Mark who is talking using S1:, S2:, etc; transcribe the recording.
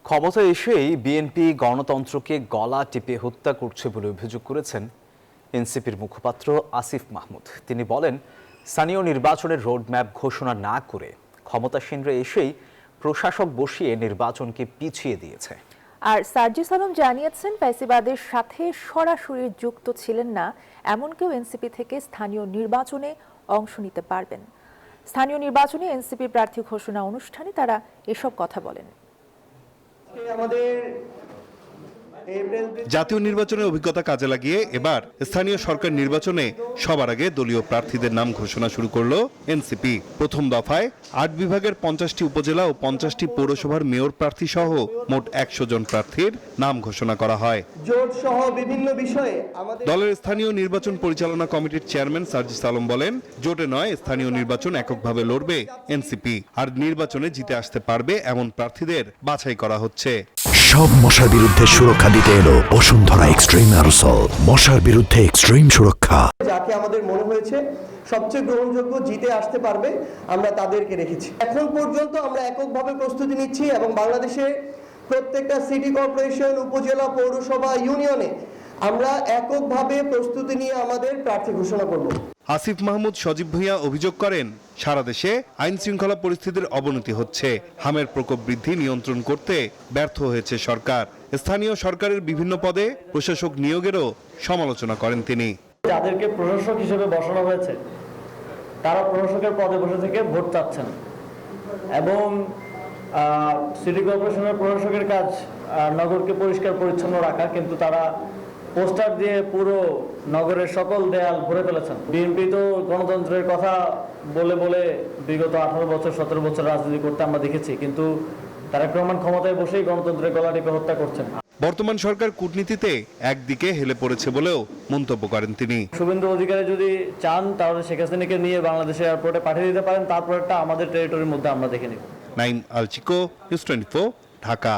S1: ক্ষমতায় এসেই বিএনপি গণতন্ত্রকে গলা টিপে হত্যা করছে বলে অভিযোগ করেছেন এনসিপির মুখপাত্র আসিফ মাহমুদ। তিনি বলেন, স্থানীয় নির্বাচনের রোডম্যাপ ঘোষণা না করে ক্ষমতাসীনরা এসেই প্রশাসক বসিয়ে নির্বাচনকে পিছিয়ে দিয়েছে।
S2: আর সার্জিস আলম জানিয়েছেন, ফ্যাসিবাদের সাথে সরাসরি যুক্ত ছিলেন না এমন কেউ এনসিপি থেকে স্থানীয় নির্বাচনে অংশ নিতে পারবেন। স্থানীয় নির্বাচনে এনসিপি প্রার্থী ঘোষণা অনুষ্ঠানে তারা এসব কথা বলেন।
S3: জাতীয় নির্বাচনের অভিজ্ঞতা কাজে লাগিয়ে এবার স্থানীয় সরকার নির্বাচনে সবার আগে দলীয় প্রার্থীদের নাম ঘোষণা শুরু করলো এনসিপি। প্রথম দফায় ৮ বিভাগের ৫০টি উপজেলা ও ৫০টি পৌরসভার মেয়র প্রার্থী সহ মোট ১০০ জন প্রার্থীর নাম ঘোষণা করা হয়। দলের স্থানীয় নির্বাচন পরিচালনা কমিটির চেয়ারম্যান সার্জিস আলম বলেন, জোটে নয়, স্থানীয় নির্বাচন এককভাবে লড়বে এনসিপি, আর নির্বাচনে জিতে আসতে পারবে এমন প্রার্থীদের বাছাই করা হচ্ছে।
S4: সব মশার বিরুদ্ধে সুরক্ষা দিতে এলো বসুন্ধরা এক্সট্রিম অ্যারোসল। মশার বিরুদ্ধে এক্সট্রিম সুরক্ষা।
S5: যাকে আমাদের মনে হয়েছে সবচেয়ে গ্রহণযোগ্য, জিতে আসতে পারবে, আমরা তাদেরকে রেখেছি। এখন পর্যন্ত আমরা এককভাবে প্রস্তুতি নিচ্ছি এবং বাংলাদেশে প্রত্যেকটা সিটি কর্পোরেশন, উপজেলা, পৌরসভা, ইউনিয়নে আমরা এককভাবে প্রস্তুতি নিয়ে আমাদের প্রার্থী ঘোষণা করব।
S3: আসিফ মাহমুদ সজীব ভূঁইয়া অভিযোগ করেন, সারা দেশে আইন শৃঙ্খলা পরিস্থিতির অবনতি হচ্ছে। হামের প্রকোপ বৃদ্ধি নিয়ন্ত্রণ করতে ব্যর্থ হয়েছে সরকার। স্থানীয় সরকারের বিভিন্ন পদে প্রশাসক নিয়োগেরও সমালোচনা করেন তিনি।
S6: যাদেরকে প্রশাসক হিসেবে বসানো হয়েছে তারা প্রশাসকের পদে বসে থেকে ভোট চাচ্ছেন, এবং সিটি কর্পোরেশনের প্রশাসকের কাজ নগরকে পরিষ্কার পরিচ্ছন্ন রাখা, কিন্তু তারা পোস্টার দিয়ে পুরো নগরের সকল দেয়াল ভরে ফেলেছেন। বিএনপি তো গণতন্ত্রের কথা বলে বলে বিগত 18 বছর 17 বছর রাজনীতি করতে আমরা দেখেছি, কিন্তু তারা ক্রমান ক্ষমতায় বসেই গণতন্ত্রের গলা টিপে হত্যা করছেন।
S3: বর্তমান সরকার কূটনীতিতে একদিকে হেলে পড়েছে বলেও মন্তব্য করেন তিনি।
S6: শুভেন্দু অধিকারী যদি চান তাহলে শেখ হাসিনাকে নিয়ে বাংলাদেশের এয়ারপোর্টে পাঠিয়ে দিতে পারেন, তারপরটা আমাদের টেরিটরির মধ্যে আমরা দেখে নিব।
S3: নাইম আল চিকো, নিউজ 24, ঢাকা।